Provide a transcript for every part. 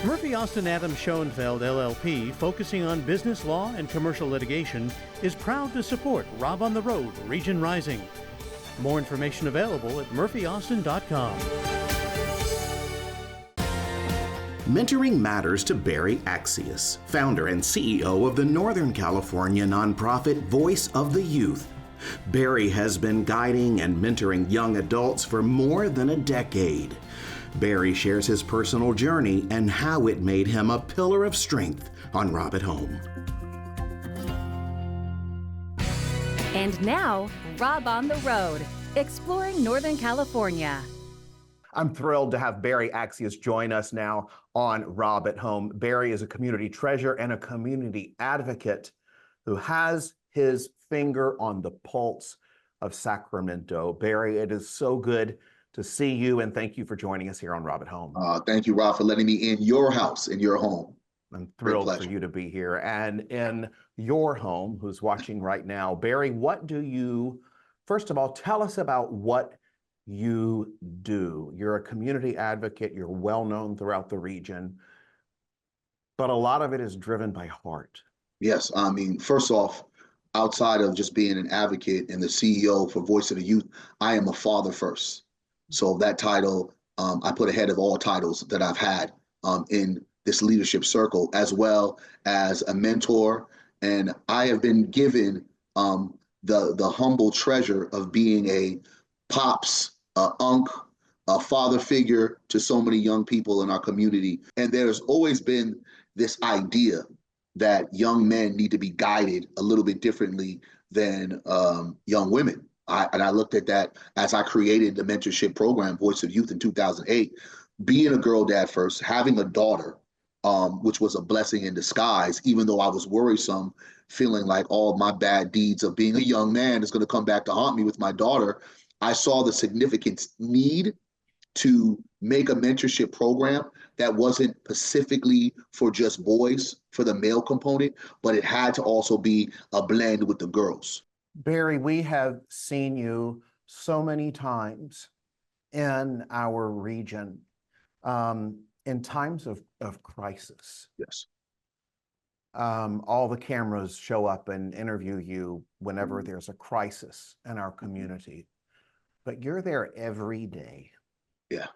Murphy Austin Adams Schoenfeld LLP, focusing on business law and commercial litigation, is proud to support Rob on the Road, Region Rising. More information available at murphyaustin.com. Mentoring matters to Berry Accius, founder and CEO of the Northern California nonprofit Voice of the Youth. Berry has been guiding and mentoring young adults for more than a decade. Berry shares his personal journey and how it made him a pillar of strength on Rob at Home. And now, Rob on the Road, exploring Northern California. I'm thrilled to have Berry Accius join us now on Rob at Home. Berry is a community treasure and a community advocate who has his finger on the pulse of Sacramento. Berry, it is so good to see you, and thank you for joining us here on Rob at Home. Thank you, Rob, for letting me in your house, in your home. I'm thrilled for you to be here. And in your home, who's watching right now, Berry, first of all, tell us about what you do. You're a community advocate, you're well known throughout the region, but a lot of it is driven by heart. Yes, I mean, first off, outside of just being an advocate and the CEO for Voice of the Youth, I am a father first. So that title, I put ahead of all titles that I've had in this leadership circle, as well as a mentor. And I have been given the humble treasure of being a pops, a father figure to so many young people in our community. And there's always been this idea that young men need to be guided a little bit differently than young women. I looked at that as I created the mentorship program, Voice of Youth, in 2008. Being a girl dad first, having a daughter, which was a blessing in disguise, even though I was worrisome, feeling like all my bad deeds of being a young man is going to come back to haunt me with my daughter. I saw the significant need to make a mentorship program that wasn't specifically for just boys, for the male component, but it had to also be a blend with the girls. Berry, we have seen you so many times in our region in times of crisis. Yes. All the cameras show up and interview you whenever there's a crisis in our community, but you're there every day. Yeah.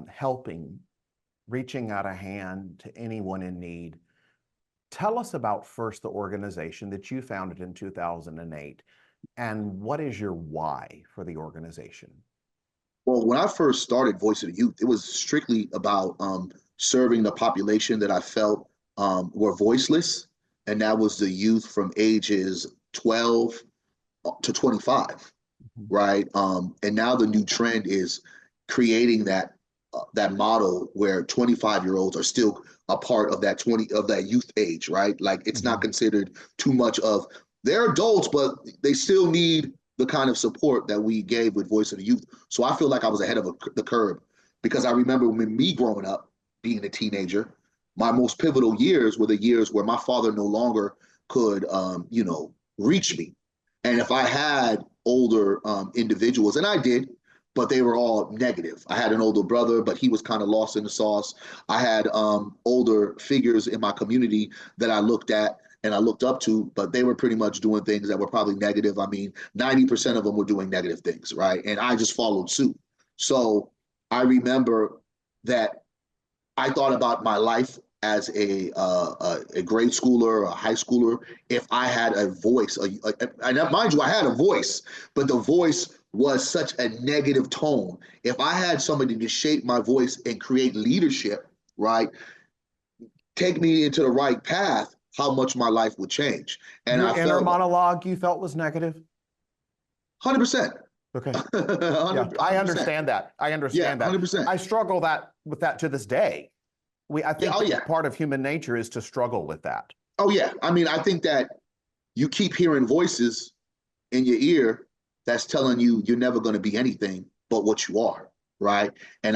Helping, reaching out a hand to anyone in need. Tell us about first the organization that you founded in 2008, and what is your why for the organization? Well, when I first started Voice of the Youth, it was strictly about serving the population that I felt were voiceless, and that was the youth from ages 12 to 25, right? And now the new trend is creating that model where 25-year-olds are still a part of that youth age, right? Like it's not considered too much of, they're adults, but they still need the kind of support that we gave with Voice of the Youth. So I feel like I was ahead of the curve, because I remember when me growing up, being a teenager, my most pivotal years were the years where my father no longer could, reach me. And if I had older individuals, and I did, but they were all negative. I had an older brother, but he was kind of lost in the sauce. I had older figures in my community that I looked at and I looked up to, but they were pretty much doing things that were probably negative. I mean, 90% of them were doing negative things, right? And I just followed suit. So I remember that I thought about my life as a grade schooler, a high schooler, if I had a voice, and mind you, I had a voice, but the voice was such a negative tone. If I had somebody to shape my voice and create leadership, right, take me into the right path, how much my life would change. And your inner monologue you felt was negative? 100%. Okay. 100%. Yeah, I understand that. I understand that. 100%. I struggle with that to this day. I think part of human nature is to struggle with that. Oh yeah. I mean, I think that you keep hearing voices in your ear that's telling you you're never going to be anything but what you are, right? And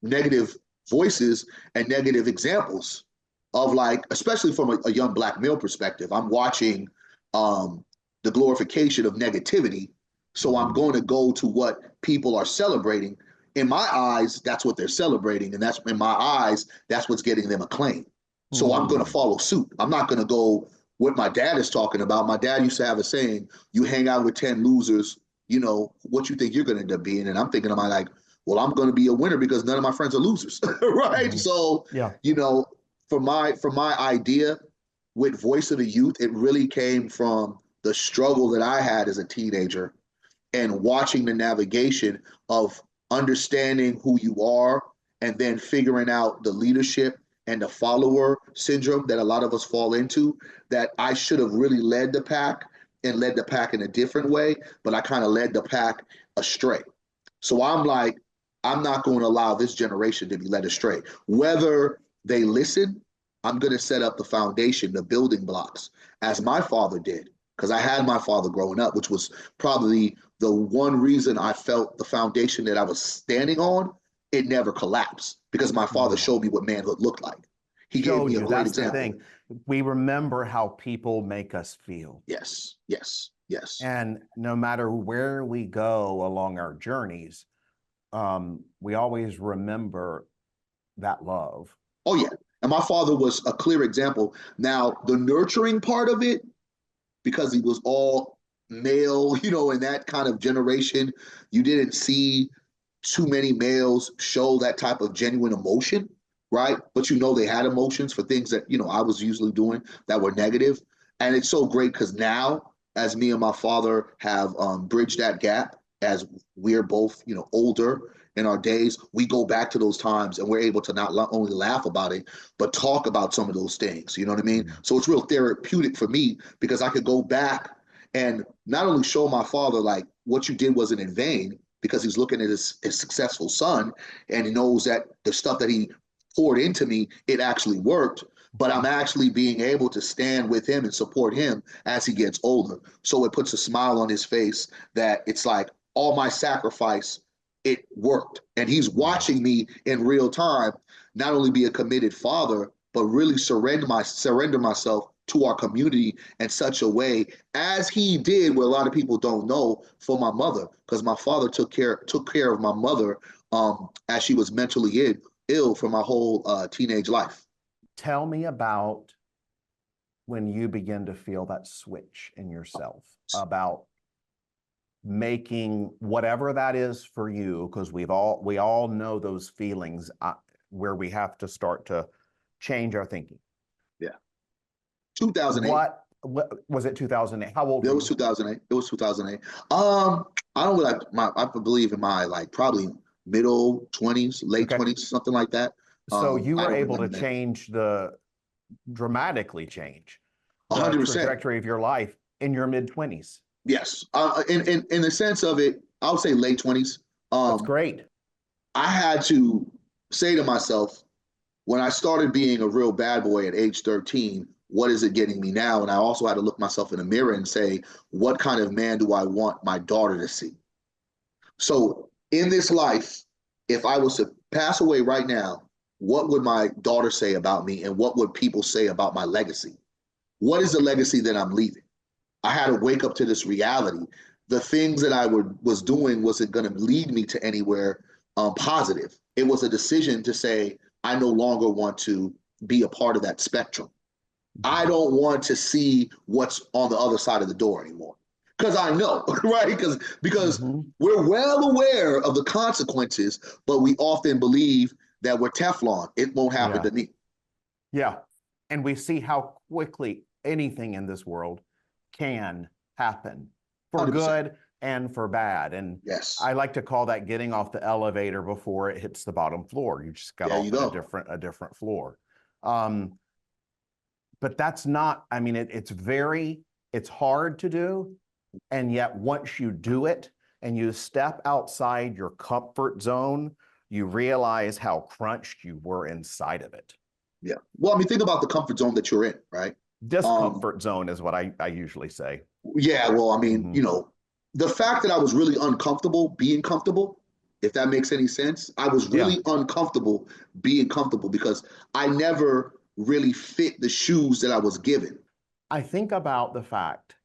negative voices and negative examples of, like, especially from a young Black male perspective, I'm watching the glorification of negativity. So I'm going to go to what people are celebrating. in my eyes, that's what they're celebrating. And that's in my eyes, that's what's getting them acclaim. So I'm going to follow suit. I'm not going to go what my dad is talking about. My dad used to have a saying, you hang out with 10 losers, you know, what you think you're going to end up being. And I'm thinking of my like, well, I'm going to be a winner because none of my friends are losers, right? So, you know, for my idea with Voice of the Youth, it really came from the struggle that I had as a teenager and watching the navigation of understanding who you are and then figuring out the leadership and the follower syndrome that a lot of us fall into, that I should have really led the pack and led the pack in a different way, but I kind of led the pack astray. So I'm like, I'm not going to allow this generation to be led astray. Whether they listen, I'm going to set up the foundation, the building blocks, as my father did, because I had my father growing up, which was probably the one reason I felt the foundation that I was standing on, it never collapsed, because my father showed me what manhood looked like. He gave me a great example. That's the thing. We remember how people make us feel. Yes, yes, yes. And no matter where we go along our journeys, we always remember that love. Oh, yeah. And my father was a clear example. Now, the nurturing part of it, because he was all male, you know, in that kind of generation, you didn't see too many males show that type of genuine emotion, right? But you know, they had emotions for things that, you know, I was usually doing that were negative. And it's so great because now, as me and my father have bridged that gap, as we're both, you know, older in our days, we go back to those times and we're able to not only laugh about it, but talk about some of those things. You know what I mean? So it's real therapeutic for me because I could go back and not only show my father like what you did wasn't in vain, because he's looking at his successful son and he knows that the stuff that he poured into me, it actually worked. But I'm actually being able to stand with him and support him as he gets older. So it puts a smile on his face that it's like all my sacrifice, it worked. And he's watching me in real time, not only be a committed father, but really surrender myself to our community in such a way as he did, what a lot of people don't know, for my mother, because my father took care of my mother as she was mentally ill for my whole teenage life. Tell me about when you begin to feel that switch in yourself about making whatever that is for you, because we all know those feelings where we have to start to change our thinking. Yeah. 2008. What was it? 2008. How old? It was 2008. It was 2008. I don't like I believe in my like probably middle 20s, late 20s, something like that. So you were able to dramatically change the 100% trajectory of your life in your mid 20s. Yes. In the sense of it, I would say late 20s. That's great. I had to say to myself, when I started being a real bad boy at age 13, what is it getting me now? And I also had to look myself in the mirror and say, what kind of man do I want my daughter to see? So in this life, if I was to pass away right now, what would my daughter say about me? And what would people say about my legacy? What is the legacy that I'm leaving? I had to wake up to this reality. The things that I was doing wasn't going to lead me to anywhere positive. It was a decision to say, I no longer want to be a part of that spectrum. I don't want to see what's on the other side of the door anymore. Because I know, right? Because we're well aware of the consequences, but we often believe that we're Teflon. It won't happen to me. Yeah. And we see how quickly anything in this world can happen for 100%. Good and for bad. And yes, I like to call that getting off the elevator before it hits the bottom floor. You just got off on a different floor. But that's not, I mean, it's hard to do. And yet once you do it and you step outside your comfort zone, you realize how crunched you were inside of it. Yeah. Well, I mean, think about the comfort zone that you're in, right? Discomfort zone is what I usually say. Yeah. Well, I mean, you know, the fact that I was really uncomfortable being comfortable, if that makes any sense, I was really uncomfortable being comfortable because I never really fit the shoes that I was given. I think about the fact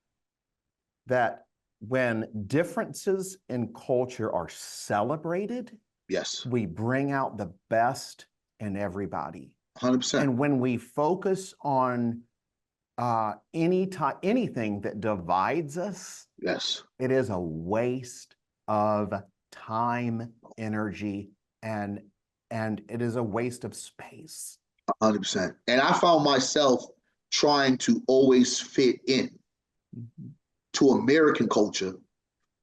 that when differences in culture are celebrated, Yes. We bring out the best in everybody. 100%. And when we focus on anything that divides us, Yes. it is a waste of time, energy, and it is a waste of space. 100%. And I found myself trying to always fit in to American culture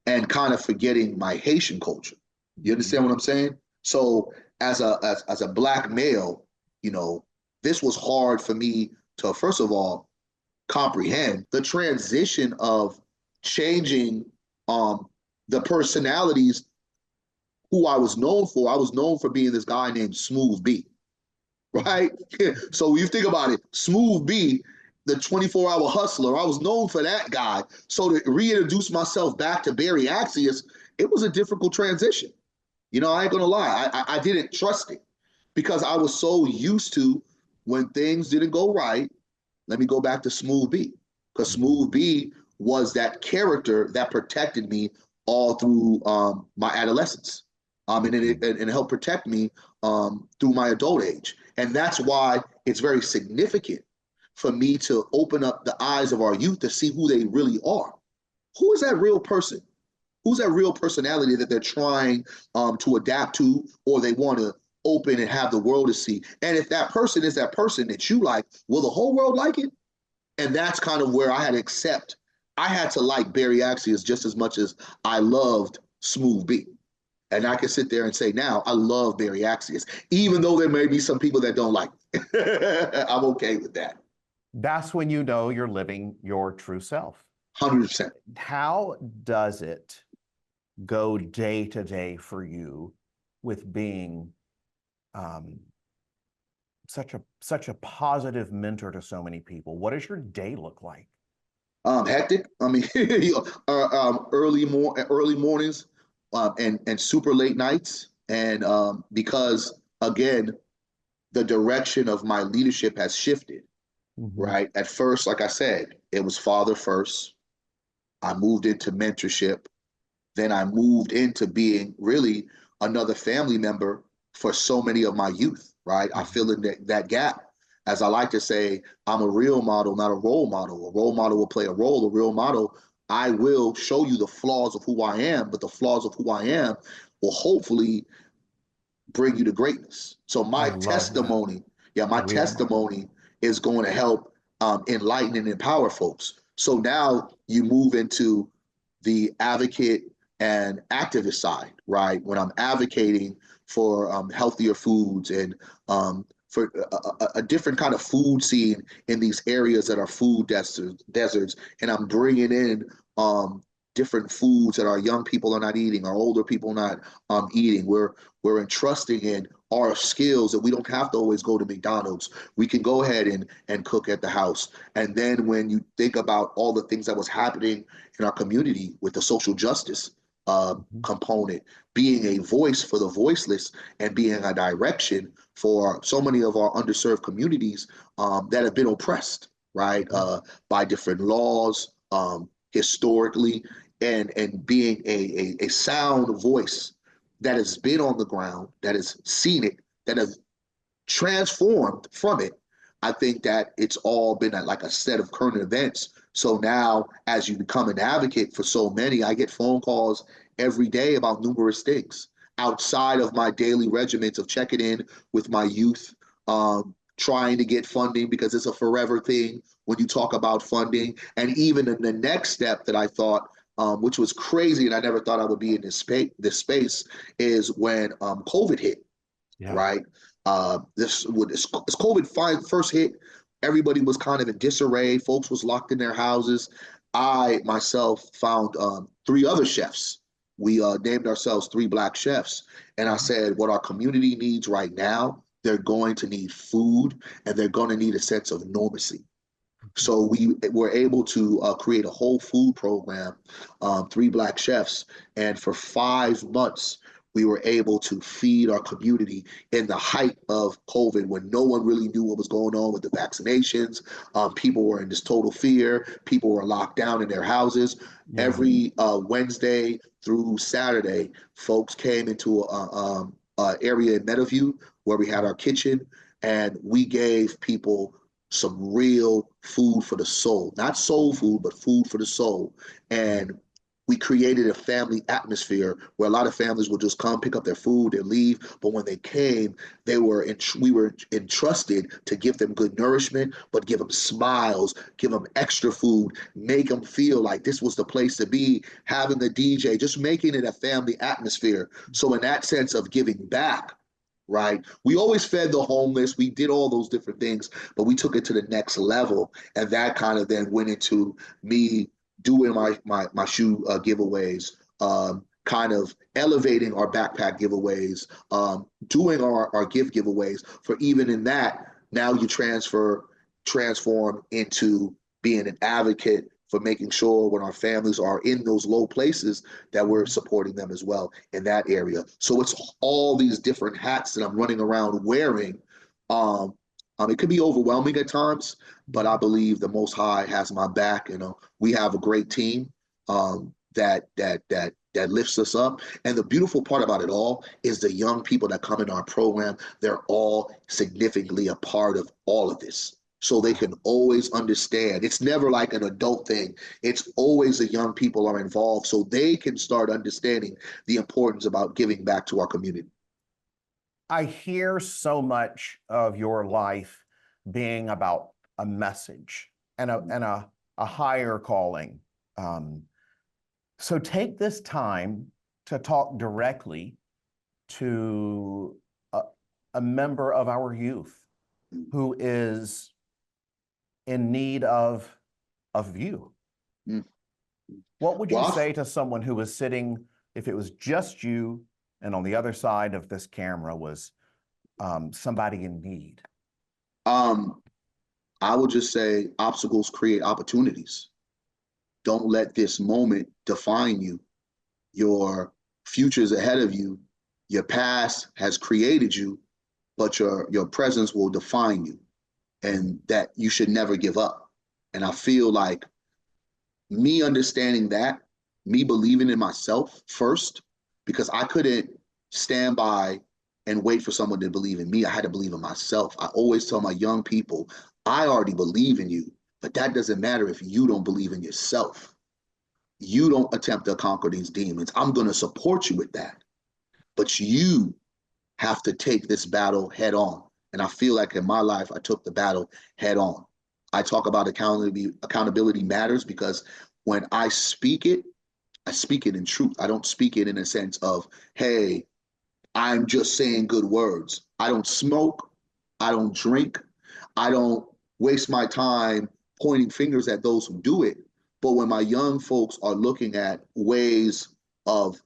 and kind of forgetting my Haitian culture. You understand what I'm saying? So as a black male, you know, this was hard for me to, first of all, comprehend the transition of changing the personalities who I was known for. I was known for being this guy named Smooth B, right? So you think about it, Smooth B, the 24-hour hustler, I was known for that guy. So to reintroduce myself back to Berry Accius, it was a difficult transition. You know, I ain't gonna lie, I didn't trust it because I was so used to when things didn't go right, let me go back to Smooth B, because Smooth B was that character that protected me all through my adolescence. And it helped protect me through my adult age. And that's why it's very significant for me to open up the eyes of our youth to see who they really are. Who is that real person? Who's that real personality that they're trying to adapt to, or they want to open and have the world to see? And if that person is that person that you like, will the whole world like it? And that's kind of where I had to accept. I had to like Berry Accius just as much as I loved Smooth B. And I can sit there and say now, I love Berry Accius, even though there may be some people that don't like it. I'm okay with that. That's when you know you're living your true self. 100%. How does it go day to day for you with being such a positive mentor to so many people? What does your day look like? Hectic. I mean, early mornings and super late nights, and because again, the direction of my leadership has shifted. Right. At first, like I said, it was father first. I moved into mentorship. Then I moved into being really another family member for so many of my youth, right? I fill in that gap. As I like to say, I'm a real model, not a role model. A role model will play a role. A real model, I will show you the flaws of who I am, but the flaws of who I am will hopefully bring you to greatness. So my testimony, my testimony is going to help enlighten and empower folks. So now you move into the advocate and activist side, right? When I'm advocating for healthier foods and for a different kind of food scene in these areas that are food deserts, and I'm bringing in different foods that our young people are not eating, our older people not eating. We're entrusting in our skills that we don't have to always go to McDonald's. We can go ahead and cook at the house. And then when you think about all the things that was happening in our community with the social justice component, being a voice for the voiceless and being a direction for so many of our underserved communities that have been oppressed, right, by different laws, historically, and being a sound voice that has been on the ground, that has seen it, that has transformed from it. I think that it's all been like a set of current events. So now, as you become an advocate for so many, I get phone calls every day about numerous things outside of my daily regiments of checking in with my youth, trying to get funding because it's a forever thing when you talk about funding. And even in the next step that I thought, which was crazy, and I never thought I would be in this space, is when COVID hit, right? This COVID first hit, everybody was kind of in disarray. Folks was locked in their houses. I myself found 3 other chefs. We named ourselves 3 Black chefs. And I said, what our community needs right now, they're going to need food and they're going to need a sense of normalcy. So we were able to create a whole food program, 3 Black chefs. And for 5 months, we were able to feed our community in the height of COVID when no one really knew what was going on with the vaccinations. People were in this total fear. People were locked down in their houses. Yeah. Every Wednesday through Saturday, folks came into a area in Meadowview where we had our kitchen, and we gave people some real food for the soul, not soul food, but food for the soul. And we created a family atmosphere where a lot of families would just come, pick up their food, and leave. But when they came, we were entrusted to give them good nourishment, but give them smiles, give them extra food, make them feel like this was the place to be, having the DJ, just making it a family atmosphere. So in that sense of giving back, right? We always fed the homeless. We did all those different things, but we took it to the next level. And that kind of then went into me doing my shoe giveaways, kind of elevating our backpack giveaways, doing our gift giveaways. For even in that, now you transform into being an advocate for making sure when our families are in those low places that we're supporting them as well in that area. So it's all these different hats that I'm running around wearing. It could be overwhelming at times, but I believe the Most High has my back. We have a great team that lifts us up. And the beautiful part about it all is the young people that come in our program. They're all significantly a part of all of this. So they can always understand. It's never like an adult thing. It's always the young people are involved so they can start understanding the importance about giving back to our community. I hear so much of your life being about a message and a higher calling. So take this time to talk directly to a member of our youth who is in need of you. What would you say to someone who was sitting, if it was just you, and on the other side of this camera was somebody in need? I would just say obstacles create opportunities. Don't let this moment define you. Your future is ahead of you. Your past has created you, but your presence will define you, and that you should never give up. And I feel like me understanding that, me believing in myself first, because I couldn't stand by and wait for someone to believe in me. I had to believe in myself. I always tell my young people, I already believe in you, but that doesn't matter if you don't believe in yourself. You don't attempt to conquer these demons. I'm going to support you with that. But you have to take this battle head on. And I feel like in my life, I took the battle head on. I talk about accountability matters because when I speak it in truth. I don't speak it in a sense of, hey, I'm just saying good words. I don't smoke. I don't drink. I don't waste my time pointing fingers at those who do it. But when my young folks are looking at ways of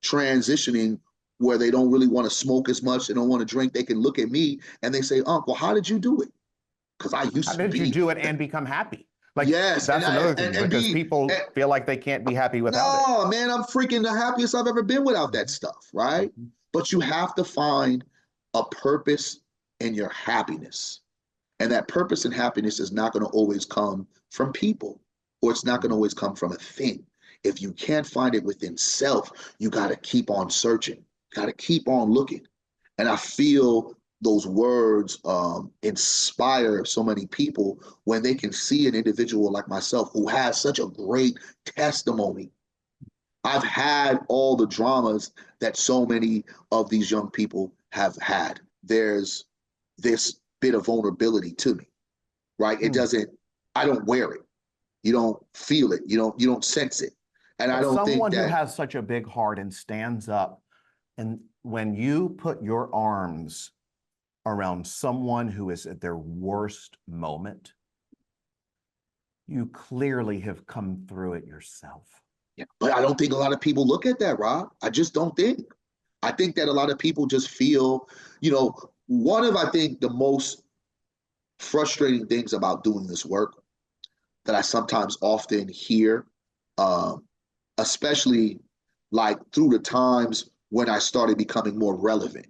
transitioning where they don't really want to smoke as much, they don't want to drink, they can look at me and they say, Uncle, how did you do it? Because I used to be. How did you do it and become happy? Like, yes, that's another thing, because people feel like they can't be happy without it. No, man, I'm freaking the happiest I've ever been without that stuff, right? But you have to find a purpose in your happiness. And that purpose and happiness is not going to always come from people, or it's not going to always come from a thing. If you can't find it within self, you got to keep on searching. You got to keep on looking. And I feel those words inspire so many people when they can see an individual like myself who has such a great testimony. I've had all the dramas that so many of these young people have had. There's this bit of vulnerability to me, right? It doesn't, I don't wear it. You don't feel it. You don't sense it. And I don't think that someone who has such a big heart and stands up, and when you put your arms around someone who is at their worst moment, you clearly have come through it yourself. Yeah, but I don't think a lot of people look at that, Rob. I just don't think. I think that a lot of people just feel, one of, I think, the most frustrating things about doing this work that I sometimes often hear, especially like through the times when I started becoming more relevant.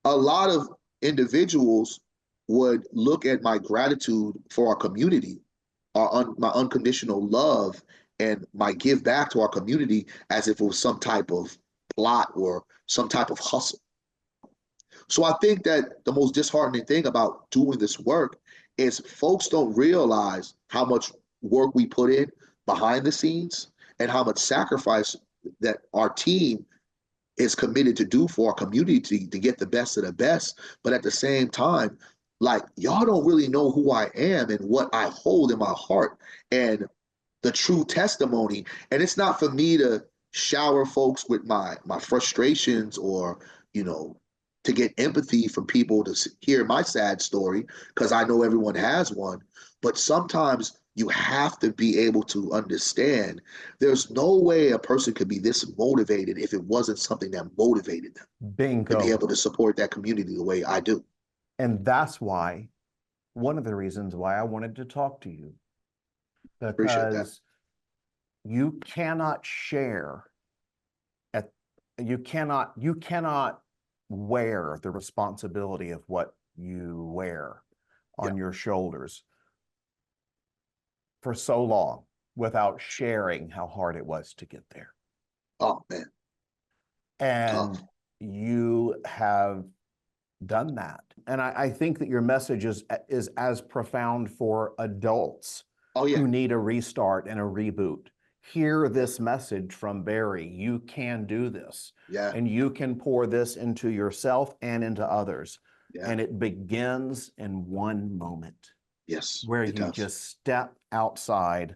A lot of individuals would look at my gratitude for our community, my unconditional love, and my give back to our community as if it was some type of plot or some type of hustle. So I think that the most disheartening thing about doing this work is folks don't realize how much work we put in behind the scenes and how much sacrifice that our team is committed to do for our community to get the best of the best. But at the same time, like, y'all don't really know who I am and what I hold in my heart and the true testimony. And it's not for me to shower folks with my frustrations or, you know, to get empathy from people to hear my sad story, because I know everyone has one. But sometimes you have to be able to understand there's no way a person could be this motivated if it wasn't something that motivated them to be Bingo. able to support that community the way I do. And that's why, one of the reasons why I wanted to talk to you, Appreciate that. because you cannot share you cannot wear the responsibility of what you wear on your shoulders for so long without sharing how hard it was to get there. Oh, man. And Tough. you have done that. And I think that your message is as profound for adults Oh, yeah. who need a restart and a reboot. Hear this message from Berry. You can do this. Yeah. And you can pour this into yourself and into others. Yeah. And it begins in one moment. Yes. Where it you does. just step outside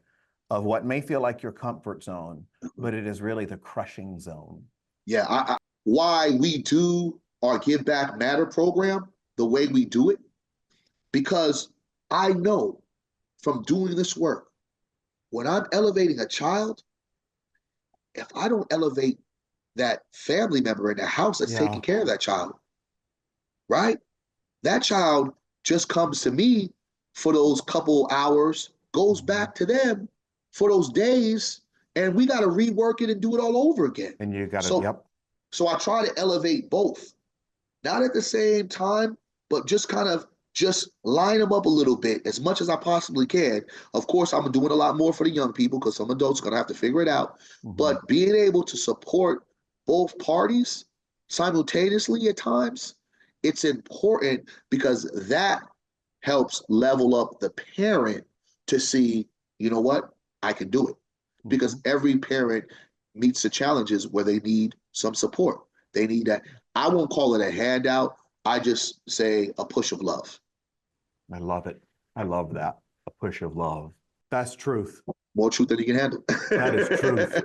of what may feel like your comfort zone, but it is really the crushing zone. Yeah. Why we do our Give Back Matter program the way we do it, because I know from doing this work, when I'm elevating a child, if I don't elevate that family member in the house that's taking care of that child, right? That child just comes to me for those couple hours, goes back to them for those days, and we got to rework it and do it all over again. And you got to, So I try to elevate both, not at the same time, but just kind of just line them up a little bit as much as I possibly can. Of course, I'm doing a lot more for the young people because some adults are going to have to figure it out. But being able to support both parties simultaneously at times, it's important because that helps level up the parent to see, you know what, I can do it. Because every parent meets the challenges where they need some support. They need that. I won't call it a handout. I just say a push of love. I love it. I love that. A push of love. That's truth. More truth than you can handle. That is truth.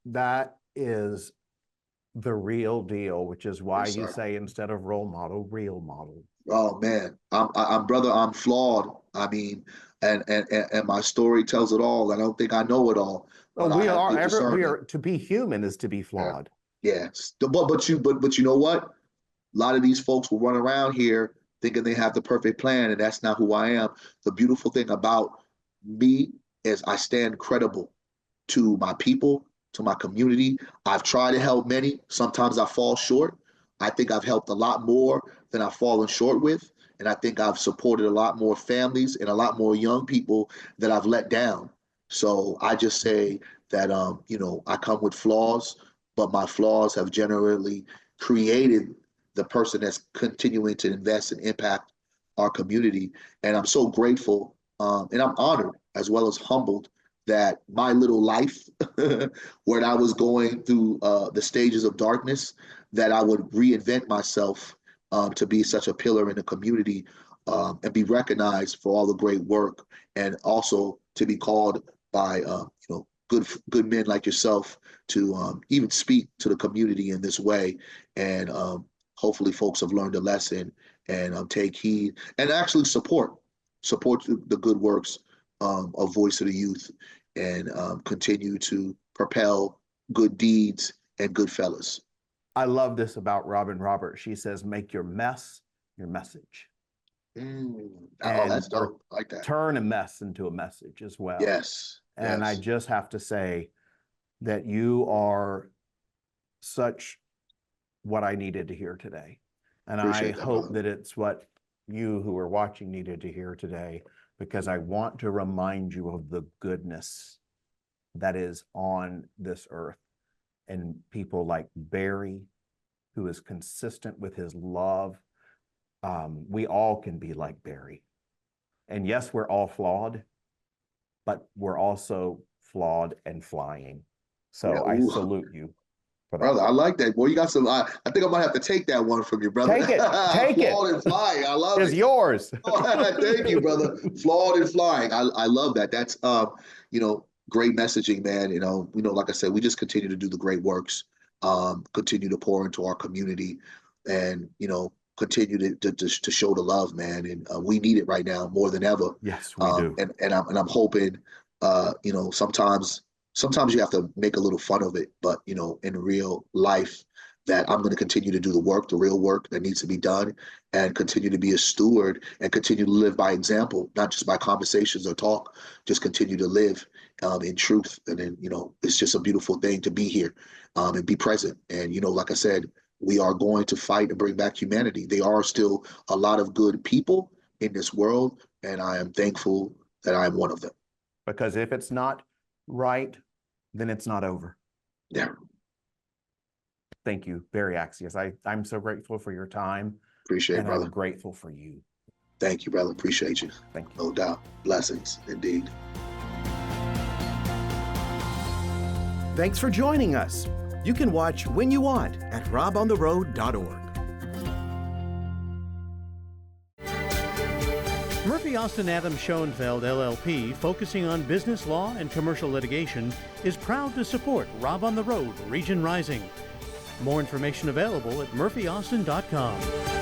That is the real deal, which is why you say instead of role model, real model. Oh man, I'm brother, I'm flawed. I mean, and my story tells it all. I don't think I know it all. But we are to be human is to be flawed. Yes. But you know what? A lot of these folks will run around here thinking they have the perfect plan, and that's not who I am. The beautiful thing about me is I stand credible to my people, to my community. I've tried to help many. Sometimes I fall short. I think I've helped a lot more than I've fallen short with. And I think I've supported a lot more families and a lot more young people that I've let down. So I just say that, you know, I come with flaws, but my flaws have generally created the person that's continuing to invest and impact our community. And I'm so grateful and I'm honored as well as humbled that my little life, when I was going through the stages of darkness, that I would reinvent myself to be such a pillar in the community and be recognized for all the great work, and also to be called by you know, good men like yourself to even speak to the community in this way. And hopefully folks have learned a lesson and take heed and actually support the good works of Voice of the Youth, and continue to propel good deeds and good fellas. I love this about Robin Roberts. She says, make your mess your message. Oh, that's dope. I like that. Turn a mess into a message as well. Yes. And I just have to say that you are such what I needed to hear today. And I Appreciate that, hope brother. that it's what you who are watching needed to hear today, because I want to remind you of the goodness that is on this earth, and people like Berry, who is consistent with his love. We all can be like Berry. And yes, we're all flawed, but we're also flawed and flying. So Yeah, I ooh. salute you for that. Brother, I like that. Boy, you got some. I think I might have to take that one from you, brother. Take it. Take it. Flawed and flying. I love It's it. yours. Thank you, brother. Flawed and flying. I love that. That's great messaging, man. Like I said, we just continue to do the great works, continue to pour into our community, and continue to show the love, man. And we need it right now more than ever. Yes, we do. And I'm hoping, sometimes you have to make a little fun of it, but in real life, that I'm going to continue to do the real work that needs to be done, and continue to be a steward and continue to live by example, not just by conversations or talk. Just continue to live in truth, and then it's just a beautiful thing to be here and be present. And like I said, we are going to fight and bring back humanity. There are still a lot of good people in this world, and I am thankful that I am one of them. Because if it's not right, then it's not over. Yeah. Thank you, Berry Accius. I'm so grateful for your time. Appreciate it, and brother. I'm grateful for you. Thank you, brother. Appreciate you. Thank you. No doubt. Blessings, indeed. Thanks for joining us. You can watch when you want at robontheroad.org. Murphy Austin Adams Schoenfeld LLP, focusing on business law and commercial litigation, is proud to support Rob on the Road, Region Rising. More information available at murphyaustin.com.